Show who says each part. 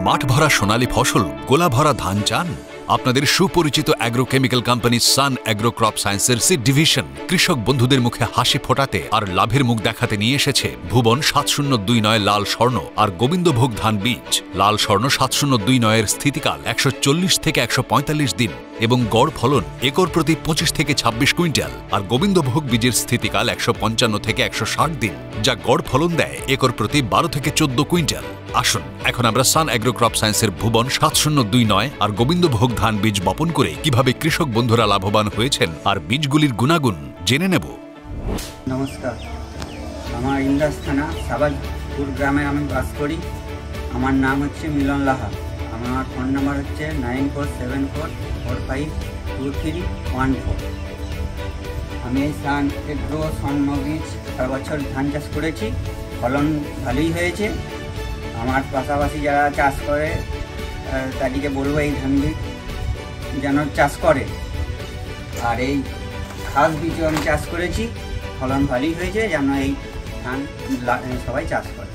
Speaker 1: মাঠ ভরা সোনালী ফসল, গোলা ভরা ধান চান? আপনাদের সুপরিচিত অ্যাগ্রোকেমিক্যাল কোম্পানি সান অ্যাগ্রো ক্রপ সায়েন্সের সিড ডিভিশন কৃষক বন্ধুদের মুখে হাসি ফোটাতে আর লাভের মুখ দেখাতে নিয়ে এসেছে ভুবন 7029 লাল স্বর্ণ আর গোবিন্দভোগ ধান বীজ। লাল স্বর্ণ 7029 স্থিতিকাল 140 থেকে 145 দিন এবং গড় ফলন একর প্রতি 25 থেকে 26 কুইন্টাল, আর গোবিন্দভোগ বীজের স্থিতিকাল 155 থেকে 160 দিন, যা গড় ফলন দেয় একর প্রতি 12 থেকে 14 কুইন্টাল। আসুন এখন আমরা সান অ্যাগ্রো ক্রপ সায়েন্সের ভুবন 7029 আর গোবিন্দভোগ ধান বীজ বপন করে কিভাবে কৃষক বন্ধুরা লাভবান হয়েছেন আর বীজগুলির গুণাগুণ জেনে নেব।
Speaker 2: নমস্কার, আমার ইন্দাস থানা সাবাজপুর গ্রামে আমি বাস করি। আমার নাম হচ্ছে মিলন লাহা। আমার ফোন নাম্বার হচ্ছে 9474452314। আমি এই সান এগ্রো স্বর্ণ বীজ সারা বছর ধান চাষ করেছি, ফলন ভালোই হয়েছে। আমার পাশাপাশি যারা চাষ করে তাদেরকে বলবো এই ধান বীজ যেন চাষ করে। আর এই খাস বীজও আমি চাষ করেছি, ফলন ভালোই হয়েছে, যেন এই ধান সবাই চাষ করে।